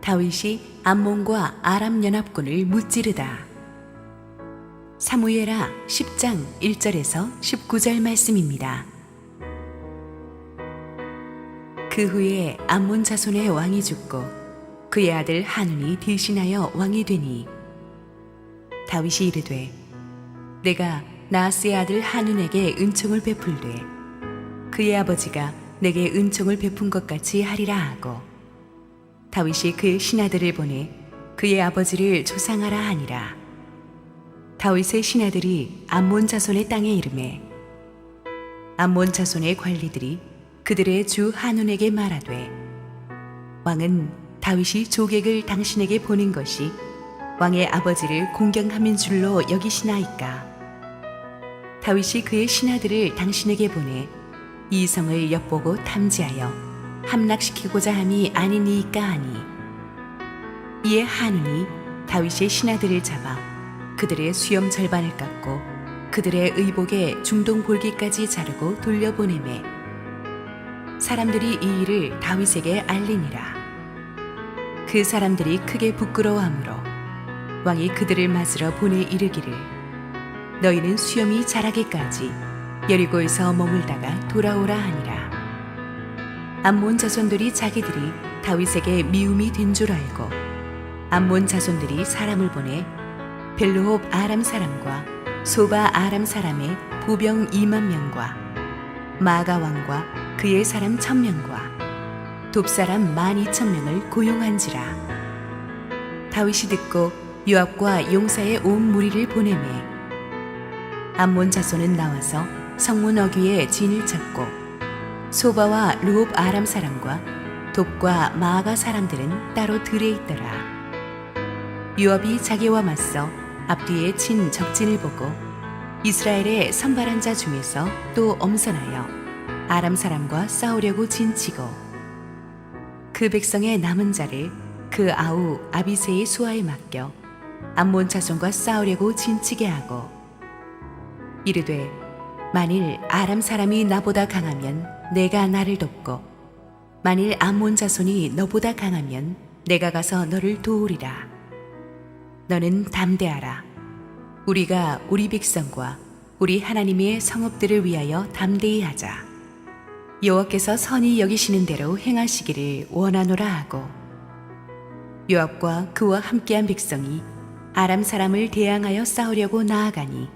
다윗이 암몬과 아람 연합군을 무찌르다. 사무엘하 10장 1절에서 19절 말씀입니다. 그 후에 암몬 자손의 왕이 죽고 그의 아들 한운이 대신하여 왕이 되니 다윗이 이르되 내가 나하스의 아들 한운에게 은총을 베풀되 그의 아버지가 내게 은총을 베푼 것 같이 하리라 하고 다윗이 그의 신하들을 보내 그의 아버지를 조상하라 하니라. 다윗의 신하들이 암몬 자손의 땅에 이르매 암몬 자손의 관리들이 그들의 주 한운에게 말하되 왕은 다윗이 조객을 당신에게 보낸 것이 왕의 아버지를 공경함인 줄로 여기시나이까. 다윗이 그의 신하들을 당신에게 보내 이 성을 엿보고 탐지하여 함락시키고자 함이 아니니이까 하니 이에 한운이 다윗의 신하들을 잡아 그들의 수염 절반을 깎고 그들의 의복에 중동 볼기까지 자르고 돌려보내매 사람들이 이 일을 다윗에게 알리니라. 그 사람들이 크게 부끄러워하므로 왕이 그들을 맞으러 보내 이르기를 너희는 수염이 자라기까지 여리고에서 머물다가 돌아오라 하니라. 암몬 자손들이 자기들이 다윗에게 미움이 된 줄 알고 암몬 자손들이 사람을 보내 벨르홉 아람 사람과 소바 아람 사람의 보병 2만 명과 마가 왕과 그의 사람 1,000명과 돕 사람 12,000명을 고용한지라. 다윗이 듣고 요압과 용사의 온 무리를 보내매 암몬 자손은 나와서 성문 어귀에 진을 쳤고 소바와 르홉 아람 사람과 돕과 마아가 사람들은 따로 들에 있더라. 요압이 자기와 맞서 앞뒤에 친 적진을 보고 이스라엘의 선발한 자 중에서 또 엄선하여 아람 사람과 싸우려고 진치고 그 백성의 남은 자를 그 아우 아비새의 수하에 맡겨 암몬 자손과 싸우려고 진치게 하고 이르되 만일 아람 사람이 나보다 강하면 내가 나를 돕고 만일 암몬 자손이 너보다 강하면 내가 가서 너를 도우리라. 너는 담대하라. 우리가 우리 백성과 우리 하나님의 성읍들을 위하여 담대히 하자. 여호와께서 선히 여기시는 대로 행하시기를 원하노라 하고 요압과 그와 함께한 백성이 아람 사람을 대항하여 싸우려고 나아가니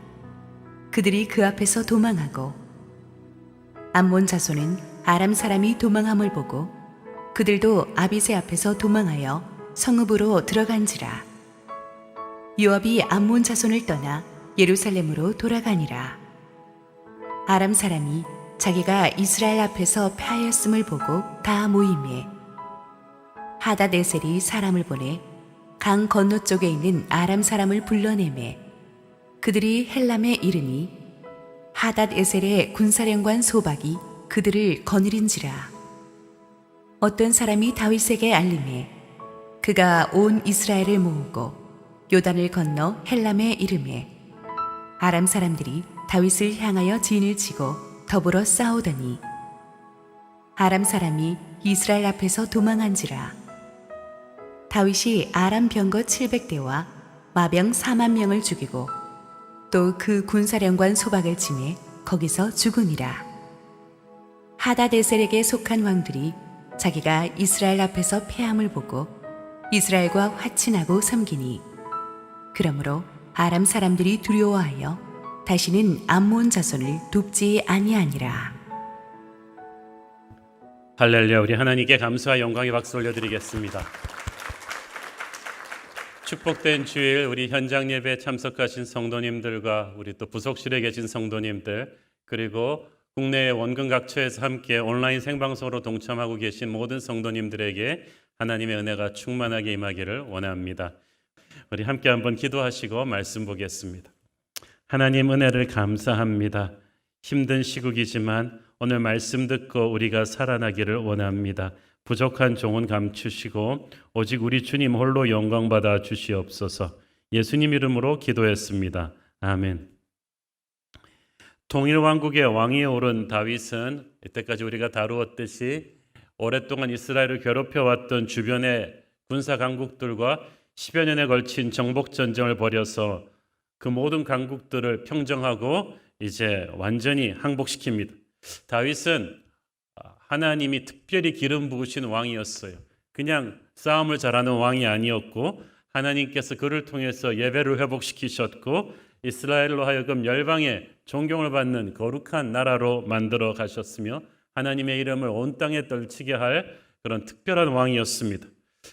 그들이 그 앞에서 도망하고 암몬 자손은 아람 사람이 도망함을 보고 그들도 아비새 앞에서 도망하여 성읍으로 들어간지라. 요압이 암몬 자손을 떠나 예루살렘으로 돌아가니라. 아람 사람이 자기가 이스라엘 앞에서 패하였음을 보고 다 모임에 하닷에셀이 사람을 보내 강 건너 쪽에 있는 아람 사람을 불러내매 그들이 헬람에 이르니 하닷에셀의 군사령관 소박이 그들을 거느린지라. 어떤 사람이 다윗에게 알림해 그가 온 이스라엘을 모으고 요단을 건너 헬람에 이르매 아람 사람들이 다윗을 향하여 진을 치고 더불어 싸우더니 아람 사람이 이스라엘 앞에서 도망한지라. 다윗이 아람 병거 700대와 마병 4만 명을 죽이고 또 그 군사령관 소박을 치매 거기서 죽으니라. 하닷에셀에게 속한 왕들이 자기가 이스라엘 앞에서 패함을 보고 이스라엘과 화친하고 섬기니 그러므로 아람 사람들이 두려워하여 다시는 암몬 자손을 돕지 아니하니라. 할렐루야. 우리 하나님께 감사와 영광의 박수 올려드리겠습니다. 축복된 주일 우리 현장 예배에 참석하신 성도님들과 우리 또 부속실에 계신 성도님들 그리고 국내 원근 각처에서 함께 온라인 생방송으로 동참하고 계신 모든 성도님들에게 하나님의 은혜가 충만하게 임하기를 원합니다. 우리 함께 한번 기도하시고 말씀 보겠습니다. 하나님 은혜를 감사합니다. 힘든 시국이지만 오늘 말씀 듣고 우리가 살아나기를 원합니다. 부족한 종은 감추시고 오직 우리 주님 홀로 영광 받아 주시옵소서. 예수님 이름으로 기도했습니다. 아멘. 통일왕국의 왕위에 오른 다윗은 이때까지 우리가 다루었듯이 오랫동안 이스라엘을 괴롭혀왔던 주변의 군사 강국들과 10여 년에 걸친 정복 전쟁을 벌여서 그 모든 강국들을 평정하고 이제 완전히 항복시킵니다. 다윗은 하나님이 특별히 기름 부으신 왕이었어요. 그냥 싸움을 잘하는 왕이 아니었고 하나님께서 그를 통해서 예배를 회복시키셨고 이스라엘로 하여금 열방의 존경을 받는 거룩한 나라로 만들어 가셨으며 하나님의 이름을 온 땅에 떨치게 할 그런 특별한 왕이었습니다.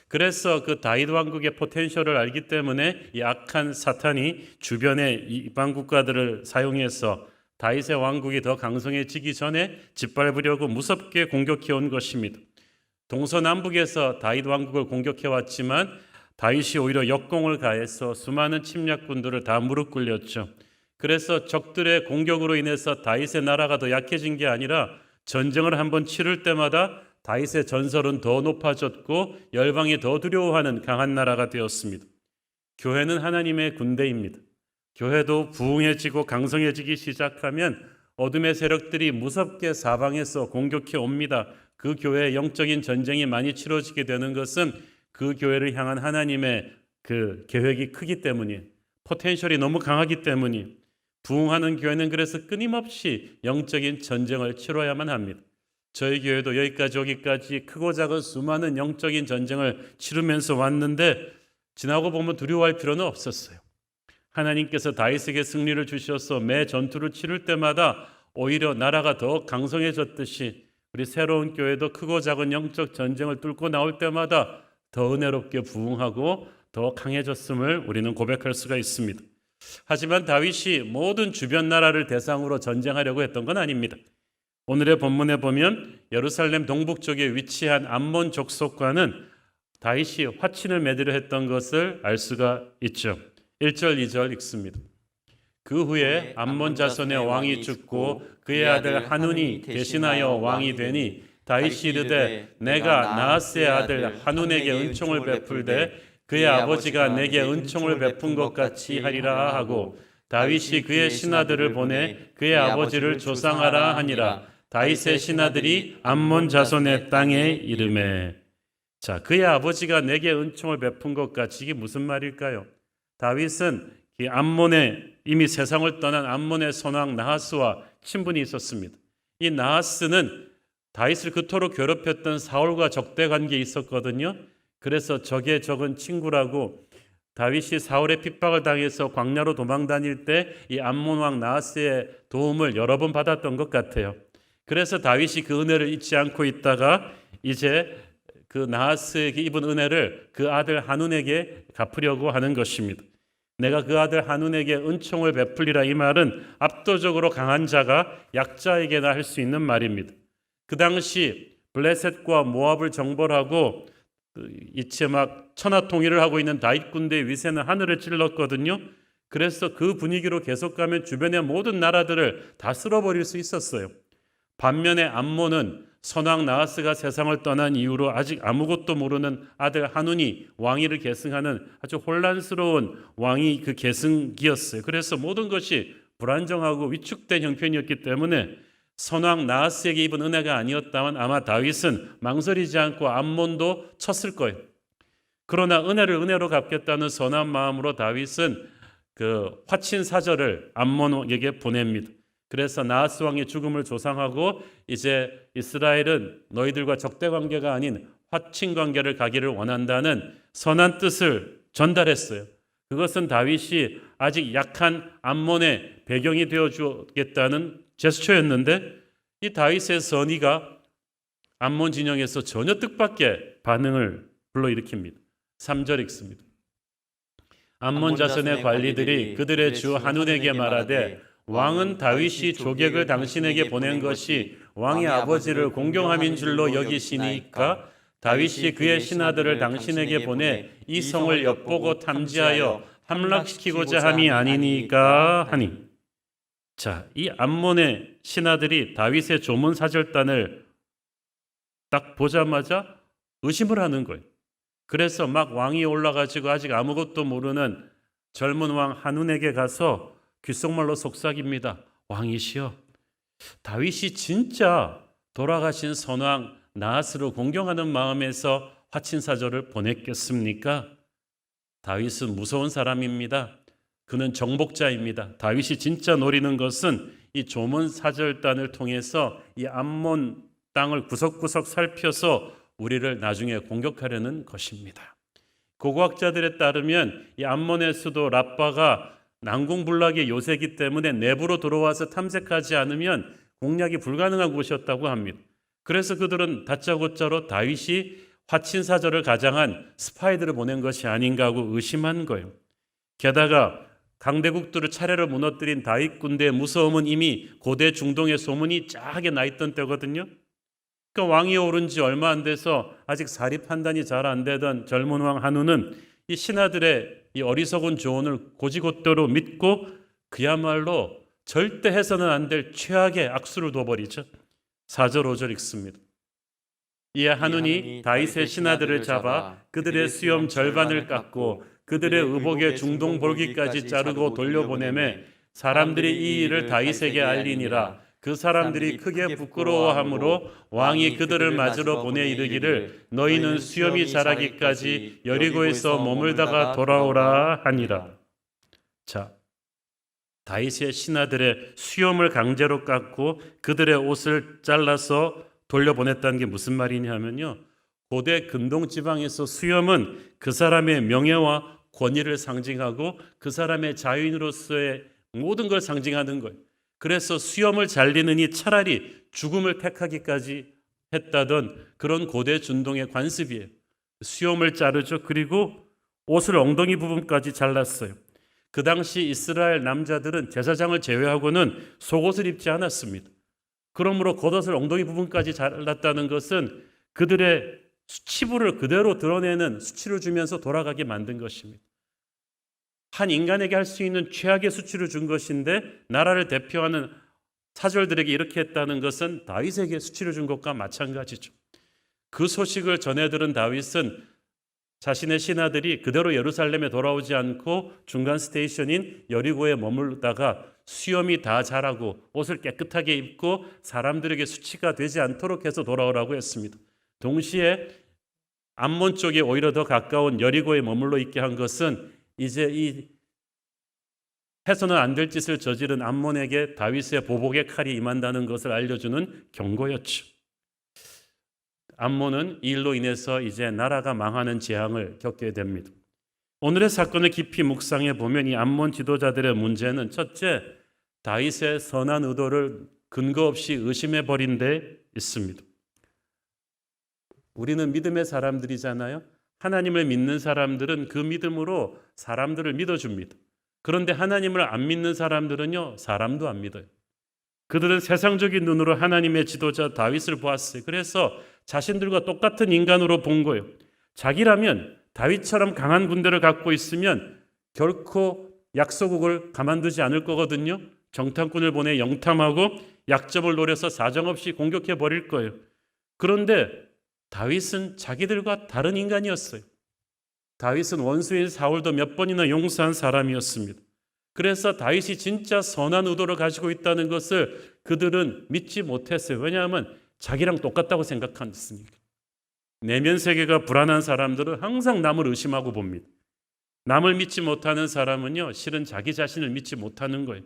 그래서 그 다윗 왕국의 포텐셜을 알기 때문에 이 악한 사탄이 주변의 이방 국가들을 사용해서 다윗의 왕국이 더 강성해지기 전에 짓밟으려고 무섭게 공격해 온 것입니다. 동서남북에서 다윗 왕국을 공격해 왔지만 다윗이 오히려 역공을 가해서 수많은 침략군들을 다 무릎 꿇렸죠. 그래서 적들의 공격으로 인해서 다윗의 나라가 더 약해진 게 아니라 전쟁을 한번 치를 때마다 다윗의 전설은 더 높아졌고 열방이 더 두려워하는 강한 나라가 되었습니다. 교회는 하나님의 군대입니다. 교회도 부흥해지고 강성해지기 시작하면 어둠의 세력들이 무섭게 사방에서 공격해 옵니다. 그 교회의 영적인 전쟁이 많이 치러지게 되는 것은 그 교회를 향한 하나님의 그 계획이 크기 때문이에요. 포텐셜이 너무 강하기 때문이에요. 부흥하는 교회는 그래서 끊임없이 영적인 전쟁을 치러야만 합니다. 저희 교회도 여기까지 오기까지 크고 작은 수많은 영적인 전쟁을 치르면서 왔는데 지나고 보면 두려워할 필요는 없었어요. 하나님께서 다윗에게 승리를 주셔서 매 전투를 치를 때마다 오히려 나라가 더 강성해졌듯이 우리 새로운 교회도 크고 작은 영적 전쟁을 뚫고 나올 때마다 더 은혜롭게 부흥하고 더 강해졌음을 우리는 고백할 수가 있습니다. 하지만 다윗이 모든 주변 나라를 대상으로 전쟁하려고 했던 건 아닙니다. 오늘의 본문에 보면 예루살렘 동북쪽에 위치한 암몬 족속과는 다윗이 화친을 맺으려 했던 것을 알 수가 있죠. 1절 2절 읽습니다. 그 후에 암몬 자손의 왕이 죽고 그의 아들 한운이 대신하여 왕이 되니 다윗이 이르되 내가 나하스의 아들 한운에게 은총을 베풀되 그의 아버지가 내게 은총을 베푼 것 같이 하리라 하고 다윗이 그의 신하들을 보내 그의 아버지를 조상하라 하니라. 다윗의 신하들이 암몬 자손의 땅에 이르매. 자, 그의 아버지가 내게 은총을 베푼 것 같이 이게 무슨 말일까요? 다윗은 이 암몬의 이미 세상을 떠난 암몬의 선왕 나하스와 친분이 있었습니다. 이 나하스는 다윗을 그토록 괴롭혔던 사울과 적대 관계에 있었거든요. 그래서 적의 적은 친구라고 다윗이 사울의 핍박을 당해서 광야로 도망 다닐 때 이 암몬 왕 나하스의 도움을 여러 번 받았던 것 같아요. 그래서 다윗이 그 은혜를 잊지 않고 있다가 이제 그 나하스에게 입은 은혜를 그 아들 한운에게 갚으려고 하는 것입니다. 내가 그 아들 한운에게 은총을 베풀리라, 이 말은 압도적으로 강한 자가 약자에게나 할 수 있는 말입니다. 그 당시 블레셋과 모압을 정벌하고 이제 막 천하통일을 하고 있는 다윗 군대의 위세는 하늘을 찔렀거든요. 그래서 그 분위기로 계속 가면 주변의 모든 나라들을 다 쓸어버릴 수 있었어요. 반면에 암몬은 선왕 나하스가 세상을 떠난 이후로 아직 아무것도 모르는 아들 한운이 왕위를 계승하는 아주 혼란스러운 왕이 그 계승기였어요. 그래서 모든 것이 불안정하고 위축된 형편이었기 때문에 선왕 나하스에게 입은 은혜가 아니었다면 아마 다윗은 망설이지 않고 암몬도 쳤을 거예요. 그러나 은혜를 은혜로 갚겠다는 선한 마음으로 다윗은 그 화친 사절을 암몬에게 보냅니다. 그래서 나하스 왕의 죽음을 조상하고 이제 이스라엘은 너희들과 적대 관계가 아닌 화친 관계를 가기를 원한다는 선한 뜻을 전달했어요. 그것은 다윗이 아직 약한 암몬의 배경이 되어주겠다는 제스처였는데 이 다윗의 선의가 암몬 진영에서 전혀 뜻밖의 반응을 불러일으킵니다. 3절 읽습니다. 암몬 자손의 관리들이 그들의 주 한운에게 말하되 왕은 다윗이 조객을 당신에게 보낸 것이 왕의 아버지를 공경함인 줄로 여기시니까 다윗이 그의 신하들을 당신에게 보내 이 성을 엿보고 탐지하여 함락시키고자 함이 아니니까 하니. 자, 이 암몬의 신하들이 다윗의 조문 사절단을 딱 보자마자 의심을 하는 거예요. 그래서 막 왕이 올라가지고 아직 아무것도 모르는 젊은 왕 한운에게 가서 귓속말로 속삭입니다. 왕이시여, 다윗이 진짜 돌아가신 선왕 나하스를 공경하는 마음에서 화친사절을 보냈겠습니까? 다윗은 무서운 사람입니다. 그는 정복자입니다. 다윗이 진짜 노리는 것은 이 조문 사절단을 통해서 이 암몬 땅을 구석구석 살펴서 우리를 나중에 공격하려는 것입니다. 고고학자들에 따르면 이 암몬의 수도 라빠가 난공불락의 요새이기 때문에 내부로 들어와서 탐색하지 않으면 공략이 불가능한 곳이었다고 합니다. 그래서 그들은 다짜고짜로 다윗이 화친사절을 가장한 스파이들을 보낸 것이 아닌가 하고 의심한 거예요. 게다가 강대국들을 차례로 무너뜨린 다윗 군대의 무서움은 이미 고대 중동의 소문이 쫙에 나 있던 때거든요. 그러니까 왕이 오른 지 얼마 안 돼서 아직 사리 판단이 잘 안 되던 젊은 왕 한우는 이 신하들의 이 어리석은 조언을 곧이곧대로 믿고 그야말로 절대 해서는 안 될 최악의 악수를 둬버리죠. 4절 5절 읽습니다. 이에 한운이 다윗의 신하들을 잡아 그들의 수염 절반을 깎고 그들의 의복의 중동 볼기까지 자르고 돌려보내매 사람들이 이 일을 다윗에게 알리니라. 그 사람들이 크게 부끄러워하므로 왕이 그들을 맞으러 보내 이르기를 너희는 수염이 자라기까지 여리고에서 머물다가 돌아오라 하니라. 자, 다윗의 신하들의 수염을 강제로 깎고 그들의 옷을 잘라서 돌려보냈다는 게 무슨 말이냐면요, 고대 근동 지방에서 수염은 그 사람의 명예와 권위를 상징하고 그 사람의 자유인으로서의 모든 걸 상징하는 거예요. 그래서 수염을 잘리느니 차라리 죽음을 택하기까지 했다던 그런 고대 중동의 관습이에요. 수염을 자르죠. 그리고 옷을 엉덩이 부분까지 잘랐어요. 그 당시 이스라엘 남자들은 제사장을 제외하고는 속옷을 입지 않았습니다. 그러므로 겉옷을 엉덩이 부분까지 잘랐다는 것은 그들의 수치부를 그대로 드러내는 수치를 주면서 돌아가게 만든 것입니다. 한 인간에게 할 수 있는 최악의 수치를 준 것인데 나라를 대표하는 사절들에게 이렇게 했다는 것은 다윗에게 수치를 준 것과 마찬가지죠. 그 소식을 전해 들은 다윗은 자신의 신하들이 그대로 예루살렘에 돌아오지 않고 중간 스테이션인 여리고에 머물다가 수염이 다 자라고 옷을 깨끗하게 입고 사람들에게 수치가 되지 않도록 해서 돌아오라고 했습니다. 동시에 암몬 쪽에 오히려 더 가까운 여리고에 머물러 있게 한 것은 이제 이 해서는 안 될 짓을 저지른 암몬에게 다윗의 보복의 칼이 임한다는 것을 알려주는 경고였죠. 암몬은 이 일로 인해서 이제 나라가 망하는 재앙을 겪게 됩니다. 오늘의 사건을 깊이 묵상해 보면 이 암몬 지도자들의 문제는 첫째, 다윗의 선한 의도를 근거 없이 의심해 버린 데 있습니다. 우리는 믿음의 사람들이잖아요. 하나님을 믿는 사람들은 그 믿음으로 사람들을 믿어줍니다. 그런데 하나님을 안 믿는 사람들은요, 사람도 안 믿어요. 그들은 세상적인 눈으로 하나님의 지도자 다윗을 보았어요. 그래서 자신들과 똑같은 인간으로 본 거예요. 자기라면 다윗처럼 강한 군대를 갖고 있으면 결코 약소국을 가만두지 않을 거거든요. 정탐꾼을 보내 영탐하고 약점을 노려서 사정없이 공격해 버릴 거예요. 그런데 다윗은 자기들과 다른 인간이었어요. 다윗은 원수인 사울도 몇 번이나 용서한 사람이었습니다. 그래서 다윗이 진짜 선한 의도를 가지고 있다는 것을 그들은 믿지 못했어요. 왜냐하면 자기랑 똑같다고 생각했으니까. 내면 세계가 불안한 사람들은 항상 남을 의심하고 봅니다. 남을 믿지 못하는 사람은요, 실은 자기 자신을 믿지 못하는 거예요.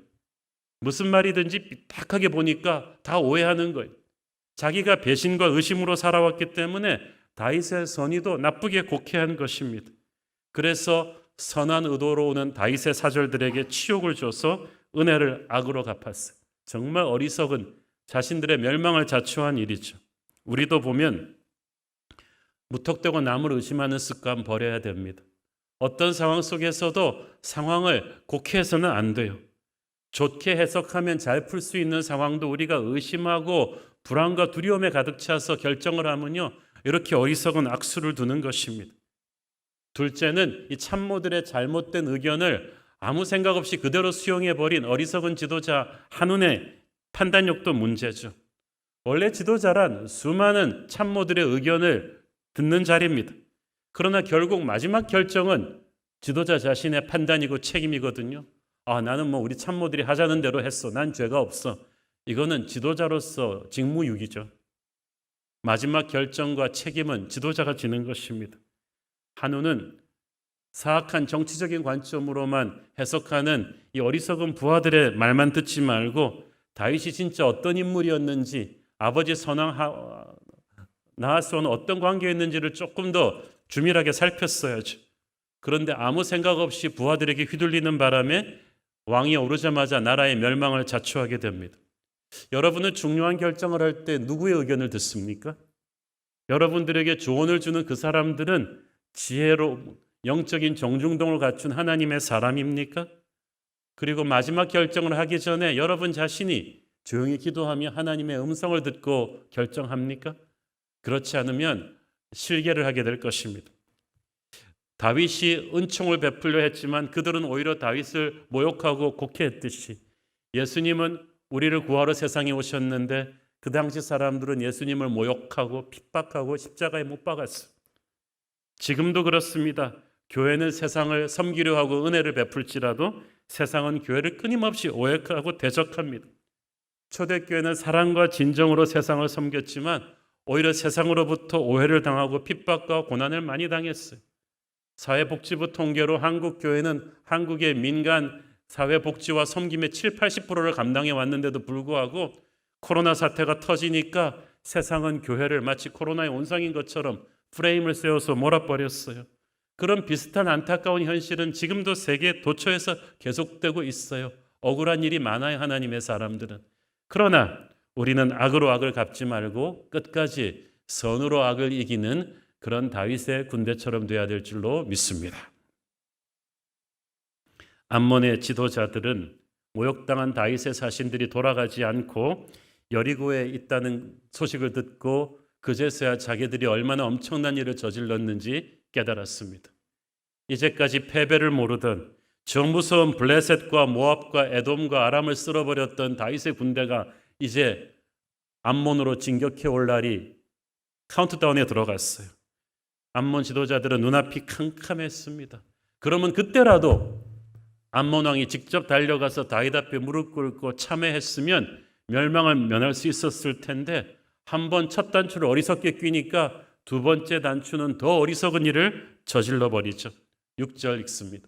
무슨 말이든지 삐딱하게 보니까 다 오해하는 거예요. 자기가 배신과 의심으로 살아왔기 때문에 다윗의 선의도 나쁘게 곡해한 것입니다. 그래서 선한 의도로 오는 다윗의 사절들에게 치욕을 줘서 은혜를 악으로 갚았어요. 정말 어리석은 자신들의 멸망을 자초한 일이죠. 우리도 보면 무턱대고 남을 의심하는 습관 버려야 됩니다. 어떤 상황 속에서도 상황을 곡해해서는 안 돼요. 좋게 해석하면 잘 풀 수 있는 상황도 우리가 의심하고 불안과 두려움에 가득 차서 결정을 하면요, 이렇게 어리석은 악수를 두는 것입니다. 둘째는 이 참모들의 잘못된 의견을 아무 생각 없이 그대로 수용해버린 어리석은 지도자 한운의 판단력도 문제죠. 원래 지도자란 수많은 참모들의 의견을 듣는 자리입니다. 그러나 결국 마지막 결정은 지도자 자신의 판단이고 책임이거든요. 나는 우리 참모들이 하자는 대로 했어. 난 죄가 없어. 이거는 지도자로서 직무유기죠. 마지막 결정과 책임은 지도자가 지는 것입니다. 한우는 사악한 정치적인 관점으로만 해석하는 이 어리석은 부하들의 말만 듣지 말고 다윗이 진짜 어떤 인물이었는지, 아버지 선왕 나하스와는 어떤 관계였는지를 조금 더 주밀하게 살폈어야죠. 그런데 아무 생각 없이 부하들에게 휘둘리는 바람에 왕이 오르자마자 나라의 멸망을 자초하게 됩니다. 여러분은 중요한 결정을 할 때 누구의 의견을 듣습니까? 여러분들에게 조언을 주는 그 사람들은 지혜로 영적인 정중동을 갖춘 하나님의 사람입니까? 그리고 마지막 결정을 하기 전에 여러분 자신이 조용히 기도하며 하나님의 음성을 듣고 결정합니까? 그렇지 않으면 실계를 하게 될 것입니다. 다윗이 은총을 베풀려 했지만 그들은 오히려 다윗을 모욕하고 곡해했듯이 예수님은 우리를 구하러 세상에 오셨는데 그 당시 사람들은 예수님을 모욕하고 핍박하고 십자가에 못 박았어요. 지금도 그렇습니다. 교회는 세상을 섬기려 하고 은혜를 베풀지라도 세상은 교회를 끊임없이 오해하고 대적합니다. 초대교회는 사랑과 진정으로 세상을 섬겼지만 오히려 세상으로부터 오해를 당하고 핍박과 고난을 많이 당했어요. 사회복지부 통계로 한국 교회는 한국의 민간 사회복지와 섬김의 70~80%를 감당해 왔는데도 불구하고 코로나 사태가 터지니까 세상은 교회를 마치 코로나의 온상인 것처럼 프레임을 세워서 몰아버렸어요. 그런 비슷한 안타까운 현실은 지금도 세계 도처에서 계속되고 있어요. 억울한 일이 많아요, 하나님의 사람들은. 그러나 우리는 악으로 악을 갚지 말고 끝까지 선으로 악을 이기는 그런 다윗의 군대처럼 돼야 될 줄로 믿습니다. 암몬의 지도자들은 모욕당한 다윗의 사신들이 돌아가지 않고 여리고에 있다는 소식을 듣고 그제서야 자기들이 얼마나 엄청난 일을 저질렀는지 깨달았습니다. 이제까지 패배를 모르던 저 무서운 블레셋과 모압과 에돔과 아람을 쓸어버렸던 다윗의 군대가 이제 암몬으로 진격해 올 날이 카운트다운에 들어갔어요. 암몬 지도자들은 눈앞이 캄캄했습니다. 그러면 그때라도 암몬 왕이 직접 달려가서 다윗 앞에 무릎 꿇고 참회했으면 멸망을 면할 수 있었을 텐데 한 번 첫 단추를 어리석게 뀌니까 두 번째 단추는 더 어리석은 일을 저질러 버리죠. 6절 읽습니다.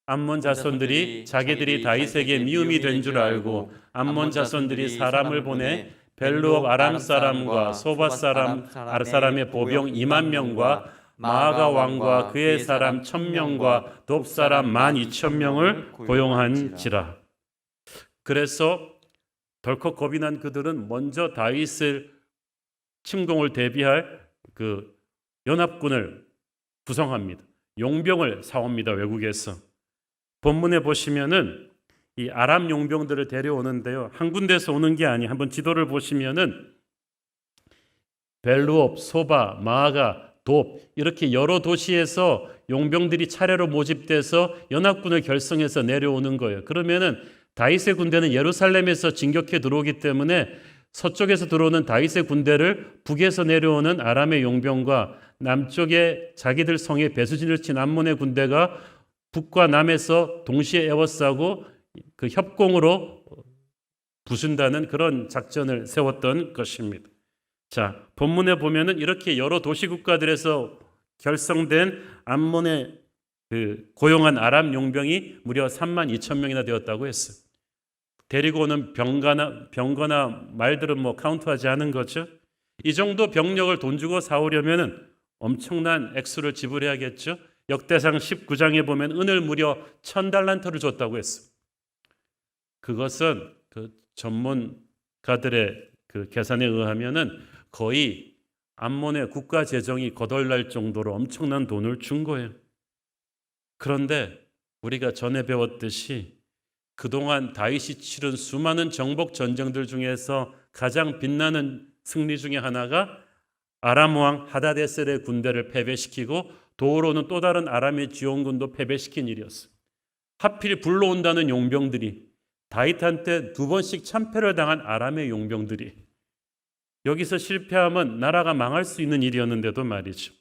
암몬 자손들이 자기들이 다윗에게 미움이 된 줄 알고 암몬 자손들이 사람을 보내 벨루옥 아람 사람과 소바 사람의 보병 2만 명과 마아가 왕과 그의 사람 1,000명과 돕 사람 12,000명을 고용한지라. 그래서 덜컥 겁이 난 그들은 먼저 다윗을 침공을 대비할 그 연합군을 구성합니다. 용병을 사옵니다. 외국에서. 본문에 보시면은 이 아람 용병들을 데려오는데요. 한 군데서 오는 게 아니. 한번 지도를 보시면은 벨루옵, 소바, 마아가, 돕 이렇게 여러 도시에서 용병들이 차례로 모집돼서 연합군을 결성해서 내려오는 거예요. 그러면은 다윗의 군대는 예루살렘에서 진격해 들어오기 때문에 서쪽에서 들어오는 다윗의 군대를 북에서 내려오는 아람의 용병과 남쪽에 자기들 성에 배수진을 친 암몬의 군대가 북과 남에서 동시에 에워싸고 그 협공으로 부순다는 그런 작전을 세웠던 것입니다. 자, 본문에 보면은 이렇게 여러 도시 국가들에서 결성된 암몬의 고용한 아람 용병이 무려 32,000명이나 되었다고 했어요. 데리고 오는 병거나 말들은 뭐 카운트하지 않은 거죠. 이 정도 병력을 돈 주고 사오려면은 엄청난 액수를 지불해야겠죠. 역대상 19장에 보면 은을 무려 1,000달란트를 줬다고 했어요. 그것은 그 전문가들의 그 계산에 의하면은 거의 암몬의 국가 재정이 거덜날 정도로 엄청난 돈을 준 거예요. 그런데 우리가 전에 배웠듯이 그동안 다윗이 치른 수많은 정복 전쟁들 중에서 가장 빛나는 승리 중에 하나가 아람 왕 하다데셀의 군대를 패배시키고 도우로는 또 다른 아람의 지원군도 패배시킨 일이었어요. 하필 불러온다는 용병들이 다윗한테 2번씩 참패를 당한 아람의 용병들이 여기서 실패하면 나라가 망할 수 있는 일이었는데도 말이죠.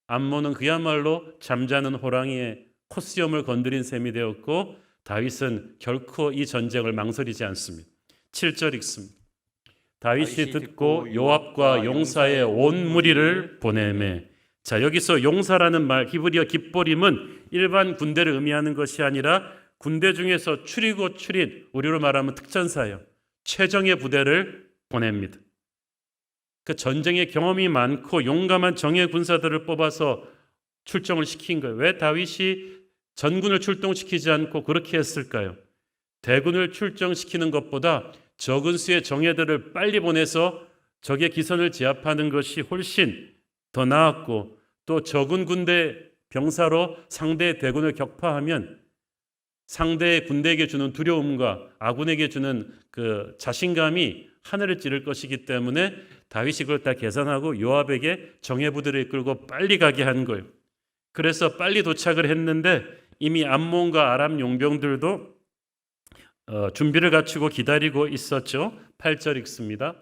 암몬은 그야말로 잠자는 호랑이의 코스염을 건드린 셈이 되었고 다윗은 결코 이 전쟁을 망설이지 않습니다. 7절 읽습니다. 다윗이 듣고 요압과 용사의 온 무리를 보내매. 자, 여기서 용사라는 말, 히브리어 깃보림은 일반 군대를 의미하는 것이 아니라 군대 중에서 추리고 추린, 우리로 말하면 특전사예요. 최정예 부대를 보냅니다. 그 전쟁의 경험이 많고 용감한 정예 군사들을 뽑아서 출정을 시킨 거예요. 왜 다윗이 전군을 출동시키지 않고 그렇게 했을까요? 대군을 출정시키는 것보다 적은 수의 정예들을 빨리 보내서 적의 기선을 제압하는 것이 훨씬 더 나았고, 또 적은 군대 병사로 상대의 대군을 격파하면 상대의 군대에게 주는 두려움과 아군에게 주는 그 자신감이 하늘을 찌를 것이기 때문에 다윗이 그걸 다 계산하고 요압에게 정예부대를 이끌고 빨리 가게 한 거예요. 그래서 빨리 도착을 했는데 이미 암몬과 아람 용병들도 준비를 갖추고 기다리고 있었죠. 8절 읽습니다.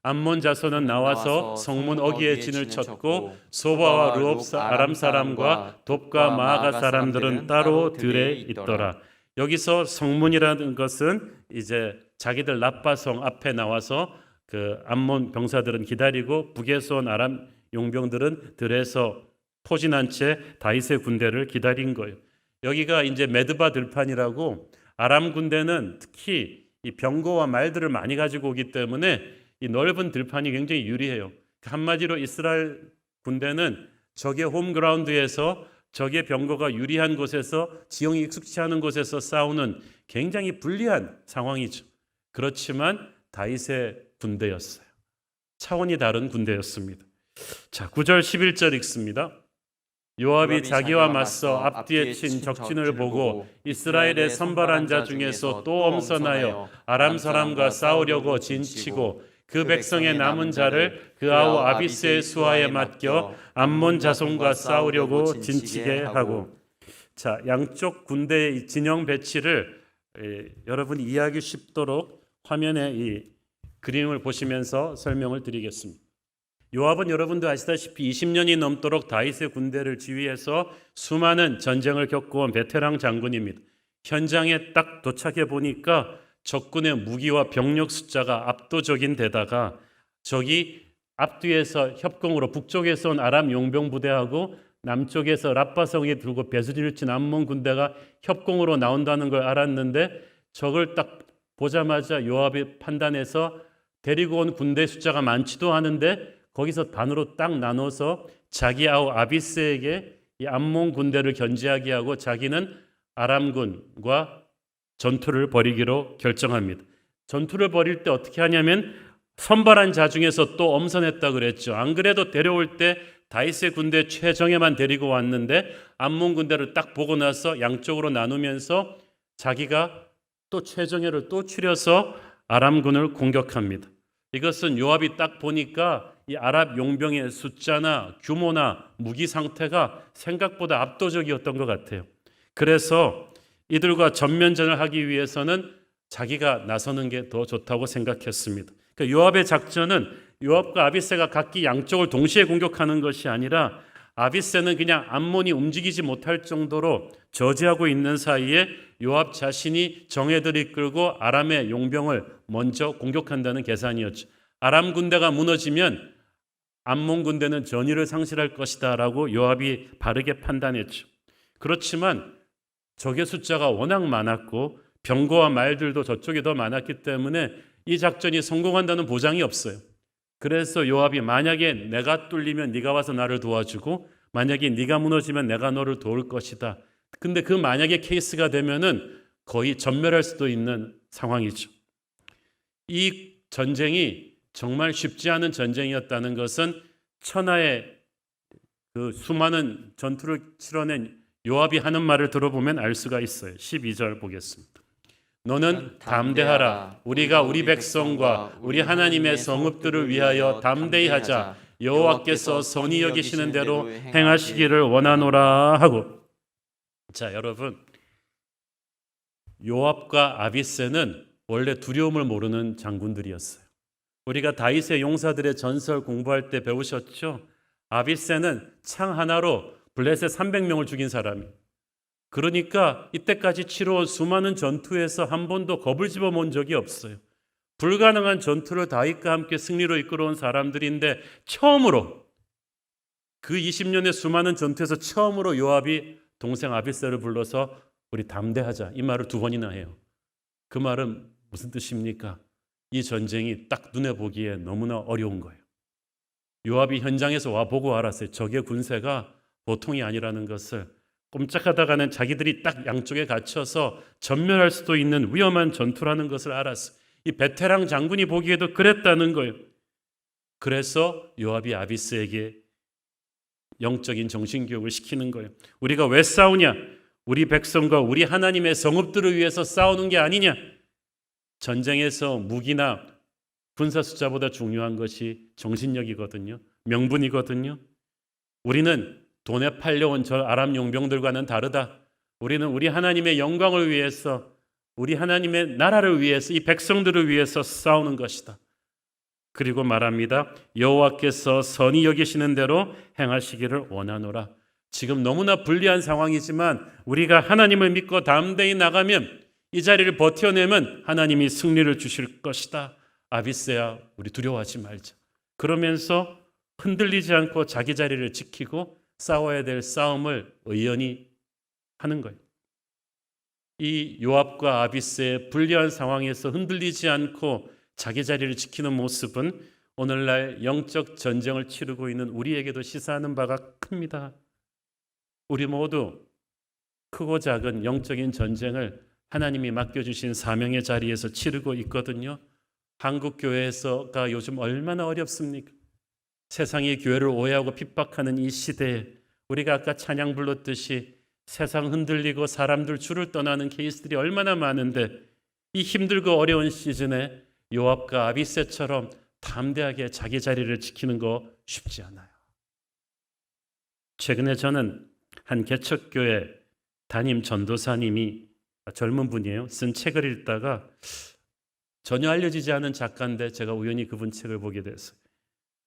암몬 자손은 나와서 성문 어귀에 진을 쳤고 소바와 르옵 아람 사람과 돕과 마아가 사람들은 따로 들에 있더라. 여기서 성문이라는 것은 이제 자기들 라빠성 앞에 나와서 그 암몬 병사들은 기다리고 북에서 온 아람 용병들은 들에서 포진한 채 다윗의 군대를 기다린 거예요. 여기가 이제 메드바 들판이라고 아람 군대는 특히 이 병거와 말들을 많이 가지고 오기 때문에 이 넓은 들판이 굉장히 유리해요. 한마디로 이스라엘 군대는 적의 홈그라운드에서 적의 병거가 유리한 곳에서 지형이 익숙치 않은 곳에서 싸우는 굉장히 불리한 상황이죠. 그렇지만 다윗의 군대였어요. 차원이 다른 군대였습니다. 자, 9절 11절 읽습니다. 요압이 자기와 맞서 앞뒤에 친 적진을 보고 이스라엘의 선발한 자 중에서 또 엄선하여 아람 사람과 싸우려고 진치고 그 백성의 남은 자를 그 아우 아비스의 수하에 맡겨 암몬 자손과 싸우려고 진치게 하고. 자, 양쪽 군대의 진영 배치를 여러분이 이해하기 쉽도록 화면에 이 그림을 보시면서 설명을 드리겠습니다. 요압은 여러분도 아시다시피 20년이 넘도록 다윗의 군대를 지휘해서 수많은 전쟁을 겪어온 베테랑 장군입니다. 현장에 딱 도착해 보니까 적군의 무기와 병력 숫자가 압도적인 데다가 적이 앞뒤에서 협공으로 북쪽에서 온 아람 용병 부대하고 남쪽에서 랍바성에 들고 배수지를 친 암몬 군대가 협공으로 나온다는 걸 알았는데 적을 딱 보자마자 요압이 판단해서 데리고 온 군대 숫자가 많지도 않은데 거기서 반으로 딱 나눠서 자기 아우 아비스에게 이 암몬 군대를 견제하게 하고 자기는 아람군과 전투를 벌이기로 결정합니다. 전투를 벌일 때 어떻게 하냐면 선발한 자 중에서 또 엄선했다 그랬죠. 안 그래도 데려올 때 다윗의 군대 최정예만 데리고 왔는데 암몬 군대를 딱 보고 나서 양쪽으로 나누면서 자기가 또 최정예를 또 추려서 아람군을 공격합니다. 이것은 요압이 딱 보니까 이 아랍 용병의 숫자나 규모나 무기 상태가 생각보다 압도적이었던 것 같아요. 그래서 이들과 전면전을 하기 위해서는 자기가 나서는 게 더 좋다고 생각했습니다. 그러니까 요압의 작전은 요압과 아비새가 각기 양쪽을 동시에 공격하는 것이 아니라 아비새는 그냥 암몬이 움직이지 못할 정도로 저지하고 있는 사이에 요압 자신이 정예들을 이끌고 아람의 용병을 먼저 공격한다는 계산이었죠. 아람 군대가 무너지면 암몬 군대는 전의를 상실할 것이다 라고 요압이 바르게 판단했죠. 그렇지만 적의 숫자가 워낙 많았고 병거와 말들도 저쪽이 더 많았기 때문에 이 작전이 성공한다는 보장이 없어요. 그래서 요압이 만약에 내가 뚫리면 네가 와서 나를 도와주고 만약에 네가 무너지면 내가 너를 도울 것이다. 근데 그 만약에 케이스가 되면은 거의 전멸할 수도 있는 상황이죠. 이 전쟁이 정말 쉽지 않은 전쟁이었다는 것은 천하의 그 수많은 전투를 치러낸 요압이 하는 말을 들어보면 알 수가 있어요. 12절 보겠습니다. 너는 담대하라. 우리가 우리 백성과 우리 하나님의 성읍들을 위하여 담대히 하자. 여호와께서 선히 여기시는 대로 행하시기를 원하노라 하고. 자, 여러분, 요압과 아비새는 원래 두려움을 모르는 장군들이었어요. 우리가 다윗의 용사들의 전설 공부할 때 배우셨죠? 아비새는 창 하나로 블레셋 300명을 죽인 사람이에요. 그러니까 이때까지 치러온 수많은 전투에서 한 번도 겁을 집어본 적이 없어요. 불가능한 전투를 다윗과 함께 승리로 이끌어온 사람들인데 처음으로 그 20년의 수많은 전투에서 처음으로 요압이 동생 아비새를 불러서 우리 담대하자 이 말을 2번이나 해요. 그 말은 무슨 뜻입니까? 이 전쟁이 딱 눈에 보기에 너무나 어려운 거예요. 요압이 현장에서 와 보고 알았어요. 적의 군세가 보통이 아니라는 것을. 꼼짝하다가는 자기들이 딱 양쪽에 갇혀서 전멸할 수도 있는 위험한 전투라는 것을 알았어요. 이 베테랑 장군이 보기에도 그랬다는 거예요. 그래서 요압이 아비스에게 영적인 정신교육을 시키는 거예요. 우리가 왜 싸우냐? 우리 백성과 우리 하나님의 성읍들을 위해서 싸우는 게 아니냐? 전쟁에서 무기나 군사 숫자보다 중요한 것이 정신력이거든요. 명분이거든요. 우리는 돈에 팔려온 저 아람 용병들과는 다르다. 우리는 우리 하나님의 영광을 위해서, 우리 하나님의 나라를 위해서, 이 백성들을 위해서 싸우는 것이다. 그리고 말합니다. 여호와께서 선히 여기시는 대로 행하시기를 원하노라. 지금 너무나 불리한 상황이지만 우리가 하나님을 믿고 담대히 나가면 이 자리를 버텨내면 하나님이 승리를 주실 것이다. 아비새야, 우리 두려워하지 말자. 그러면서 흔들리지 않고 자기 자리를 지키고 싸워야 될 싸움을 의연히 하는 거예요. 이 요압과 아비새의 불리한 상황에서 흔들리지 않고 자기 자리를 지키는 모습은 오늘날 영적 전쟁을 치르고 있는 우리에게도 시사하는 바가 큽니다. 우리 모두 크고 작은 영적인 전쟁을 하나님이 맡겨주신 사명의 자리에서 치르고 있거든요. 한국 교회에서가 요즘 얼마나 어렵습니까? 세상이 교회를 오해하고 핍박하는 이 시대에 우리가 아까 찬양 불렀듯이 세상 흔들리고 사람들 줄을 떠나는 케이스들이 얼마나 많은데 이 힘들고 어려운 시즌에 요압과 아비새처럼 담대하게 자기 자리를 지키는 거 쉽지 않아요. 최근에 저는 한 개척교회 담임 전도사님이 젊은 분이에요. 쓴 책을 읽다가 전혀 알려지지 않은 작가인데 제가 우연히 그분 책을 보게 됐어요.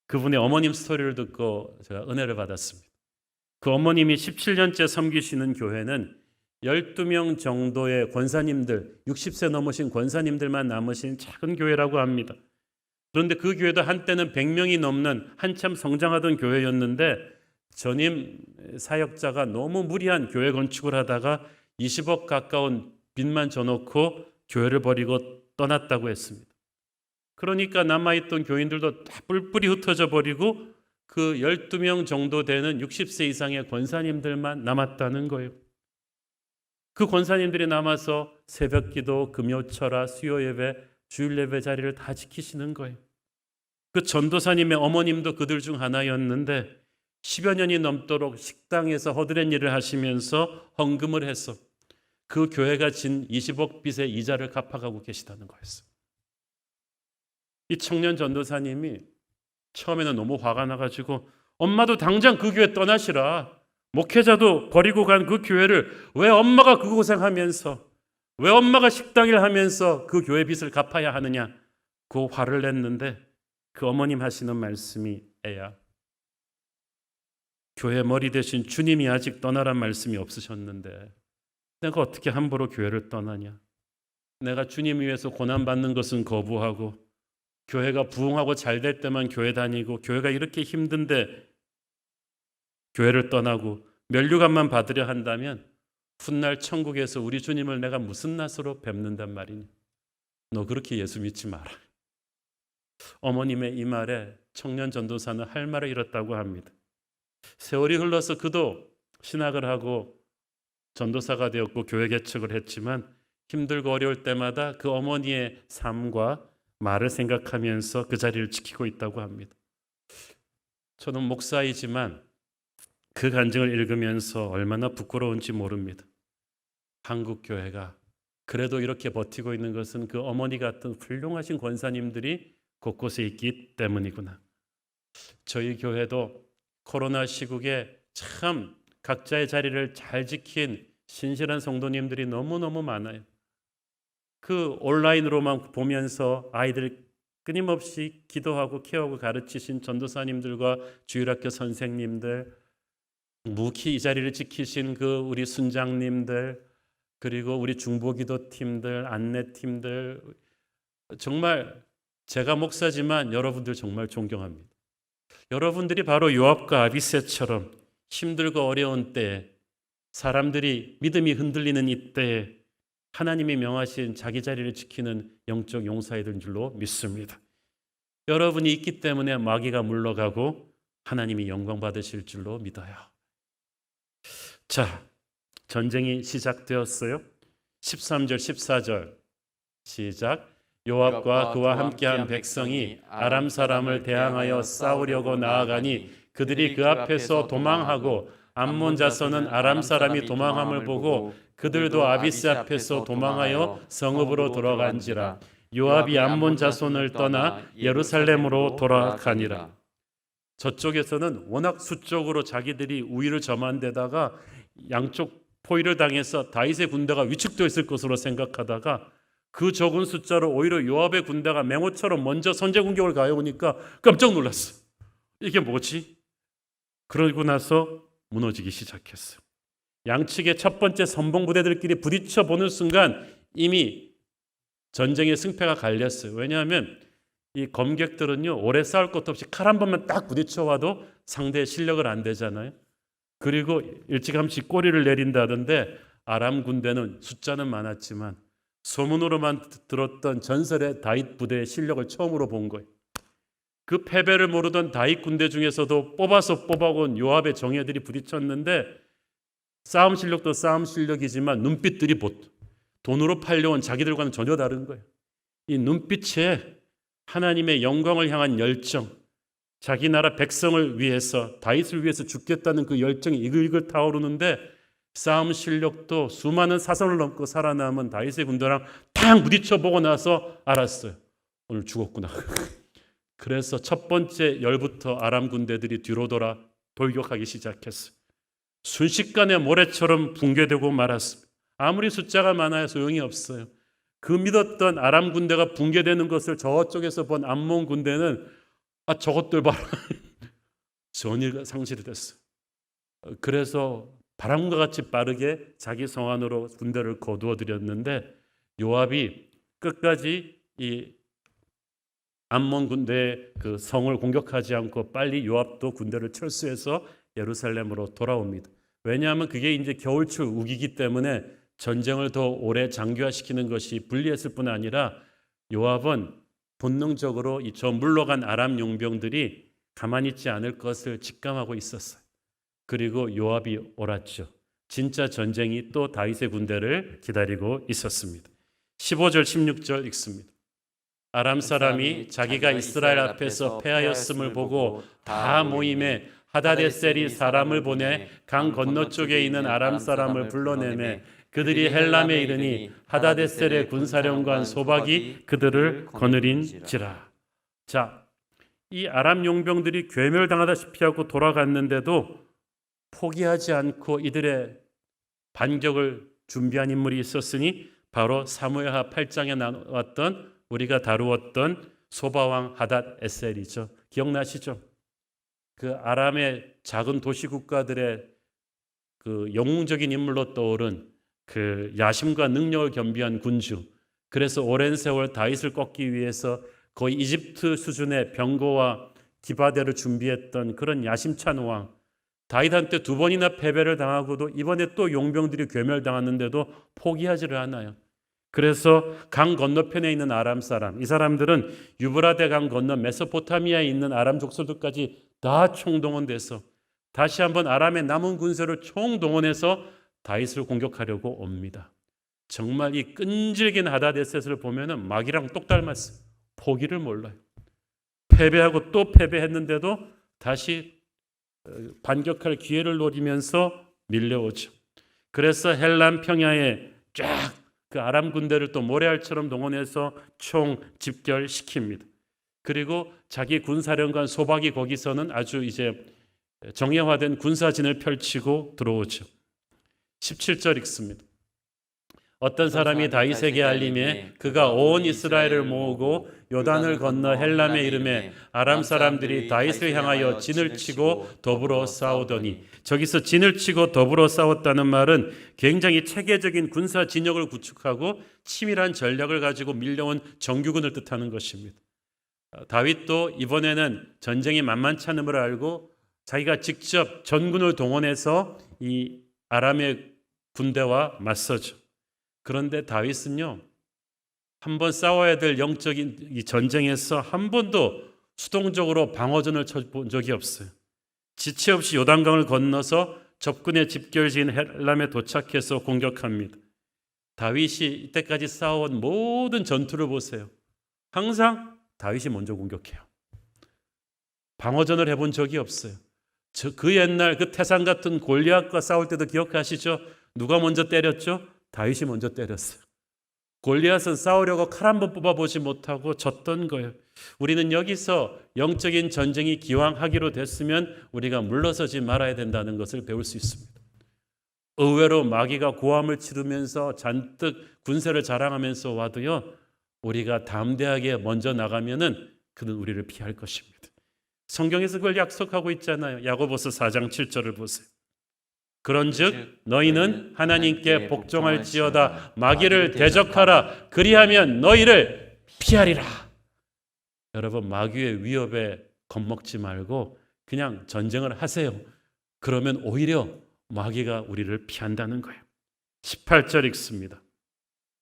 그분의 어머님 스토리를 듣고 제가 은혜를 받았습니다. 그 어머님이 17년째 섬기시는 교회는 12명 정도의 권사님들, 60세 넘으신 권사님들만 남으신 작은 교회라고 합니다. 그런데 그 교회도 한때는 100명이 넘는 한참 성장하던 교회였는데 전임 사역자가 너무 무리한 교회 건축을 하다가 20억 가까운 빚만 져놓고 교회를 버리고 떠났다고 했습니다. 그러니까 남아있던 교인들도 다 뿔뿔이 흩어져 버리고 그 12명 정도 되는 60세 이상의 권사님들만 남았다는 거예요. 그 권사님들이 남아서 새벽기도, 금요철화, 수요예배, 주일예배 자리를 다 지키시는 거예요. 그 전도사님의 어머님도 그들 중 하나였는데 10여 년이 넘도록 식당에서 허드렛 일을 하시면서 헌금을 해서 그 교회가 진 20억 빚의 이자를 갚아가고 계시다는 거였어요. 이 청년 전도사님이 처음에는 너무 화가 나가지고 엄마도 당장 그 교회 떠나시라. 목회자도 버리고 간 그 교회를 왜 엄마가 그 고생하면서 왜 엄마가 식당일 하면서 그 교회 빚을 갚아야 하느냐. 그 화를 냈는데 그 어머님 하시는 말씀이 애야. 교회 머리 대신 주님이 아직 떠나란 말씀이 없으셨는데 내가 어떻게 함부로 교회를 떠나냐. 내가 주님 위해서 고난받는 것은 거부하고 교회가 부흥하고 잘 될 때만 교회 다니고 교회가 이렇게 힘든데 교회를 떠나고 면류관만 받으려 한다면 훗날 천국에서 우리 주님을 내가 무슨 낯으로 뵙는단 말이냐. 너 그렇게 예수 믿지 마라. 어머님의 이 말에 청년 전도사는 할 말을 잃었다고 합니다. 세월이 흘러서 그도 신학을 하고 전도사가 되었고 교회 개척을 했지만 힘들고 어려울 때마다 그 어머니의 삶과 말을 생각하면서 그 자리를 지키고 있다고 합니다. 저는 목사이지만 그 간증을 읽으면서 얼마나 부끄러운지 모릅니다. 한국 교회가 그래도 이렇게 버티고 있는 것은 그 어머니 같은 훌륭하신 권사님들이 곳곳에 있기 때문이구나. 저희 교회도 코로나 시국에 참 각자의 자리를 잘 지킨 신실한 성도님들이 너무너무 많아요. 그 온라인으로만 보면서 아이들 끊임없이 기도하고 케어하고 가르치신 전도사님들과 주일학교 선생님들, 묵히 이 자리를 지키신 그 우리 순장님들, 그리고 우리 중보기도 팀들, 안내팀들, 정말 제가 목사지만 여러분들 정말 존경합니다. 여러분들이 바로 요압과 아비새처럼 힘들고 어려운 때에, 사람들이 믿음이 흔들리는 이때에 하나님이 명하신 자기 자리를 지키는 영적 용사이 된 줄로 믿습니다. 여러분이 있기 때문에 마귀가 물러가고 하나님이 영광 받으실 줄로 믿어요. 자, 전쟁이 시작되었어요. 13절 14절 시작. 요압과 그와 함께한 백성이 아람 사람을 대항하여 싸우려고 나아가니 그들이 그 앞에서 도망하고 암몬 자손은 아람 사람이 도망함을 보고 그들도 아비스 앞에서 도망하여 성읍으로 돌아간지라. 요압이 암몬 자손을 떠나 예루살렘으로 돌아가니라. 저쪽에서는 워낙 수적으로 자기들이 우위를 점한 데다가 양쪽 포위를 당해서 다윗의 군대가 위축되어 있을 것으로 생각하다가 그 적은 숫자로 오히려 요압의 군대가 맹호처럼 먼저 선제 공격을 가해오니까 깜짝 놀랐어. 이게 뭐지? 그러고 나서 무너지기 시작했어요. 양측의 첫 번째 선봉 부대들끼리 부딪혀 보는 순간 이미 전쟁의 승패가 갈렸어요. 왜냐하면 이 검객들은요, 오래 싸울 것도 없이 칼 한 번만 딱 부딪혀 와도 상대의 실력을 안 되잖아요. 그리고 일찌감치 꼬리를 내린다던데 아람 군대는 숫자는 많았지만 소문으로만 들었던 전설의 다윗 부대의 실력을 처음으로 본 거예요. 그 패배를 모르던 다윗 군대 중에서도 뽑아서 뽑아온 요압의 정예들이 부딪혔는데 싸움 실력도 싸움 실력이지만 눈빛들이 돈으로 팔려온 자기들과는 전혀 다른 거예요. 이 눈빛에 하나님의 영광을 향한 열정, 자기 나라 백성을 위해서, 다윗을 위해서 죽겠다는 그 열정이 이글이글 타오르는데 싸움 실력도 수많은 사선을 넘고 살아남은 다윗의 군대랑 탁 부딪혀 보고 나서 알았어요. 오늘 죽었구나. 그래서 첫 번째 열부터 아람 군대들이 뒤로 돌아 돌격하기 시작했어요. 순식간에 모래처럼 붕괴되고 말았습니다. 아무리 숫자가 많아야 소용이 없어요. 그 믿었던 아람 군대가 붕괴되는 것을 저쪽에서 본 암몬 군대는 저것들 봐라. 전의가 상실이 됐어요. 그래서 바람과 같이 빠르게 자기 성 안으로 군대를 거두어 들였는데 요압이 끝까지 이 암몬 군대의 그 성을 공격하지 않고 빨리 요압도 군대를 철수해서 예루살렘으로 돌아옵니다. 왜냐하면 그게 이제 겨울철 우기기 때문에 전쟁을 더 오래 장기화시키는 것이 불리했을 뿐 아니라 요압은 본능적으로 이 저 물러간 아람 용병들이 가만히 있지 않을 것을 직감하고 있었어요. 그리고 요압이 옳았죠. 진짜 전쟁이 또 다윗의 군대를 기다리고 있었습니다. 15절 16절 읽습니다. 아람 사람이 자기가 이스라엘 앞에서 패하였음을 보고 다 모임에 하다데셀이 사람을 보내 강 건너쪽에 있는 아람 사람을 불러내매 그들이 헬람에 이르니 하다데셀의 군사령관 소박이 그들을 거느린지라. 자, 이 아람 용병들이 괴멸당하다시피 하고 돌아갔는데도 포기하지 않고 이들의 반격을 준비한 인물이 있었으니 바로 사무엘하 8장에 나왔던 우리가 다루었던 소바왕 하닷에셀이죠. 기억나시죠? 그 아람의 작은 도시 국가들의 그 영웅적인 인물로 떠오른 그 야심과 능력을 겸비한 군주. 그래서 오랜 세월 다윗을 꺾기 위해서 거의 이집트 수준의 병거와 기바대를 준비했던 그런 야심찬 왕. 다윗한테 두 번이나 패배를 당하고도 이번에 또 용병들이 괴멸당했는데도 포기하지를 않아요. 그래서 강 건너편에 있는 아람 사람, 이 사람들은 유브라데 강 건너 메소포타미아에 있는 아람 족속들까지 다 총동원돼서 다시 한번 아람의 남은 군사를 총동원해서 다윗을 공격하려고 옵니다. 정말 이 끈질긴 하다데셋을 보면은 마귀랑 똑 닮았어요. 포기를 몰라요. 패배하고 또 패배했는데도 다시 반격할 기회를 노리면서 밀려오죠. 그래서 헬람 평야에 쫙 그 아람 군대를 또 모래알처럼 동원해서 총 집결시킵니다. 그리고 자기 군사령관 소박이 거기서는 아주 이제 정예화된 군사진을 펼치고 들어오죠. 17절 읽습니다. 어떤 사람이 다윗에게 알림해 그가 온 이스라엘을 모으고 요단을 건너 헬람에 이르매 아람 사람들이 다윗을 향하여 진을 치고 더불어 싸우더니, 저기서 진을 치고 더불어 싸웠다는 말은 굉장히 체계적인 군사 진영을 구축하고 치밀한 전략을 가지고 밀려온 정규군을 뜻하는 것입니다. 다윗도 이번에는 전쟁이 만만치 않음을 알고 자기가 직접 전군을 동원해서 이 아람의 군대와 맞서죠. 그런데 다윗은요, 한번 싸워야 될 영적인 이 전쟁에서 한 번도 수동적으로 방어전을 쳐본 적이 없어요. 지체 없이 요단강을 건너서 적군의 집결지인 헬람에 도착해서 공격합니다. 다윗이 이때까지 싸워온 모든 전투를 보세요. 항상 다윗이 먼저 공격해요. 방어전을 해본 적이 없어요. 그 옛날 그 태산 같은 골리앗과 싸울 때도 기억하시죠? 누가 먼저 때렸죠? 다윗이 먼저 때렸어요. 골리앗은 싸우려고 칼 한 번 뽑아보지 못하고 졌던 거예요. 우리는 여기서 영적인 전쟁이 기왕하기로 됐으면 우리가 물러서지 말아야 된다는 것을 배울 수 있습니다. 의외로 마귀가 고함을 치르면서 잔뜩 군세를 자랑하면서 와도요, 우리가 담대하게 먼저 나가면은 그는 우리를 피할 것입니다. 성경에서 그걸 약속하고 있잖아요. 야고보서 4장 7절을 보세요. 그런즉 너희는 하나님께 복종할지어다 마귀를 대적하라 그리하면 너희를 피하리라. 여러분, 마귀의 위협에 겁먹지 말고 그냥 전쟁을 하세요. 그러면 오히려 마귀가 우리를 피한다는 거예요. 18절 읽습니다.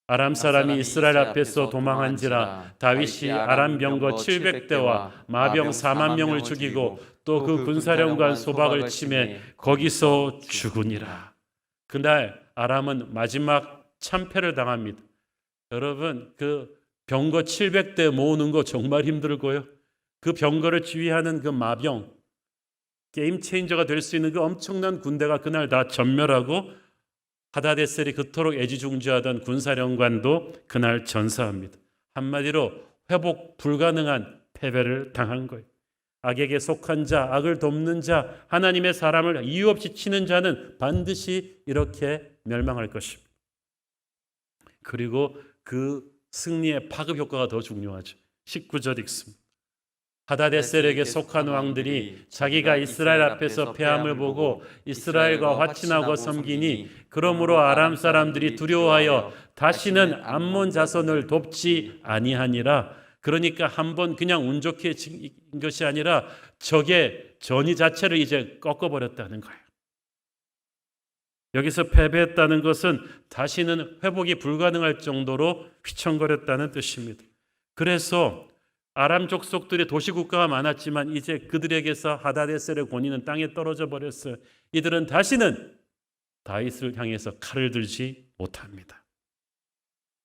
아람 사람이 이스라엘 앞에서 도망한지라 다윗이 아람 병거 700대와 마병 4만 명을 죽이고 또 그 군사령관 소박을 치매 거기서 죽으니라. 그날 아람은 마지막 참패를 당합니다. 여러분, 그 병거 700대 모으는 거 정말 힘들고요. 그 병거를 지휘하는 그 마병, 게임 체인저가 될 수 있는 그 엄청난 군대가 그날 다 전멸하고 하다데셀이 그토록 애지중지하던 군사령관도 그날 전사합니다. 한마디로 회복 불가능한 패배를 당한 거예요. 악에게 속한 자, 악을 돕는 자, 하나님의 사람을 이유 없이 치는 자는 반드시 이렇게 멸망할 것입니다. 그리고 그 승리의 파급 효과가 더 중요하죠. 19절 읽습니다. 하다데셀에게 속한 왕들이 자기가 이스라엘 앞에서 패함을 보고 이스라엘과 화친하고 섬기니 그러므로 아람 사람들이 두려워하여 다시는 암몬 자손을 돕지 아니하니라. 그러니까 한번 그냥 운 좋게 진 것이 아니라 적의 전의 자체를 이제 꺾어버렸다는 거예요. 여기서 패배했다는 것은 다시는 회복이 불가능할 정도로 휘청거렸다는 뜻입니다. 그래서 아람 족속들의 도시국가가 많았지만 이제 그들에게서 하다데셀의 권위는 땅에 떨어져 버렸어요. 이들은 다시는 다윗을 향해서 칼을 들지 못합니다.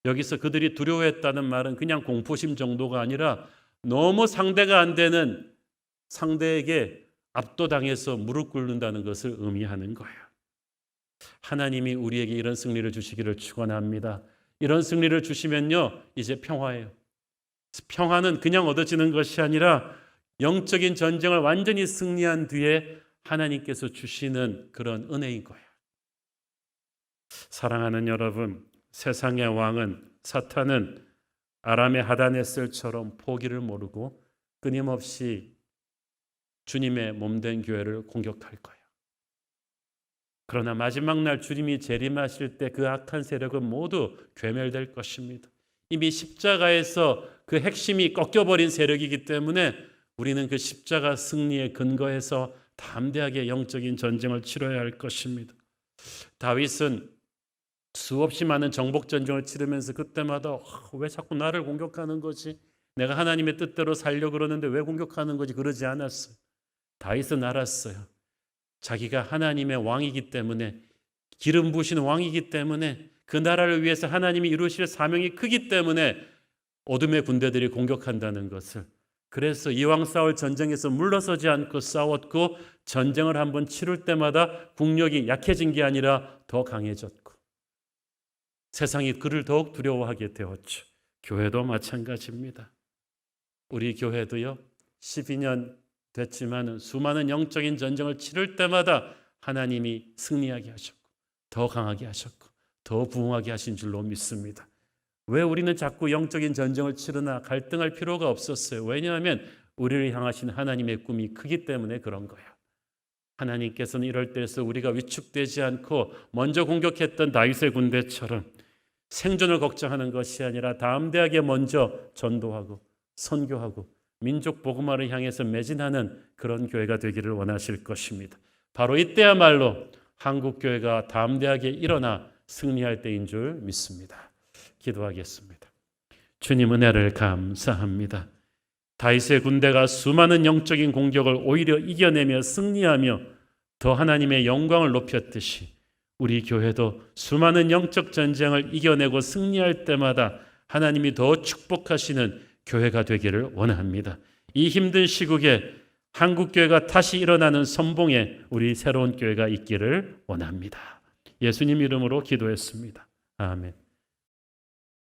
여기서 그들이 두려워했다는 말은 그냥 공포심 정도가 아니라 너무 상대가 안 되는 상대에게 압도당해서 무릎 꿇는다는 것을 의미하는 거예요. 하나님이 우리에게 이런 승리를 주시기를 축원합니다. 이런 승리를 주시면요, 이제 평화예요. 평화는 그냥 얻어지는 것이 아니라 영적인 전쟁을 완전히 승리한 뒤에 하나님께서 주시는 그런 은혜인 거예요. 사랑하는 여러분, 세상의 왕은, 사탄은 아람의 하다네셀처럼 포기를 모르고 끊임없이 주님의 몸된 교회를 공격할 거예요. 그러나 마지막 날 주님이 재림하실 때 그 악한 세력은 모두 괴멸될 것입니다. 이미 십자가에서 그 핵심이 꺾여버린 세력이기 때문에 우리는 그 십자가 승리의 근거에서 담대하게 영적인 전쟁을 치러야 할 것입니다. 다윗은 수없이 많은 정복 전쟁을 치르면서 그때마다 왜 자꾸 나를 공격하는 거지? 내가 하나님의 뜻대로 살려고 그러는데 왜 공격하는 거지? 그러지 않았어요. 다윗은 알았어요. 자기가 하나님의 왕이기 때문에, 기름 부으신 왕이기 때문에, 그 나라를 위해서 하나님이 이루실 사명이 크기 때문에 어둠의 군대들이 공격한다는 것을, 그래서 이왕 싸울 전쟁에서 물러서지 않고 싸웠고 전쟁을 한번 치를 때마다 국력이 약해진 게 아니라 더 강해졌고 세상이 그를 더욱 두려워하게 되었죠. 교회도 마찬가지입니다. 우리 교회도요, 12년 됐지만 수많은 영적인 전쟁을 치를 때마다 하나님이 승리하게 하셨고 더 강하게 하셨고 더 부흥하게 하신 줄로 믿습니다. 왜 우리는 자꾸 영적인 전쟁을 치르나 갈등할 필요가 없었어요. 왜냐하면 우리를 향하신 하나님의 꿈이 크기 때문에 그런 거예요. 하나님께서는 이럴 때에서 우리가 위축되지 않고 먼저 공격했던 다윗의 군대처럼 생존을 걱정하는 것이 아니라 담대하게 먼저 전도하고 선교하고 민족 복음화를 향해서 매진하는 그런 교회가 되기를 원하실 것입니다. 바로 이때야말로 한국 교회가 담대하게 일어나 승리할 때인 줄 믿습니다. 기도하겠습니다. 주님 은혜를 감사합니다. 다윗의 군대가 수많은 영적인 공격을 오히려 이겨내며 승리하며 더 하나님의 영광을 높였듯이 우리 교회도 수많은 영적 전쟁을 이겨내고 승리할 때마다 하나님이 더 축복하시는 교회가 되기를 원합니다. 이 힘든 시국에 한국교회가 다시 일어나는 선봉에 우리 새로운 교회가 있기를 원합니다. 예수님 이름으로 기도했습니다. 아멘.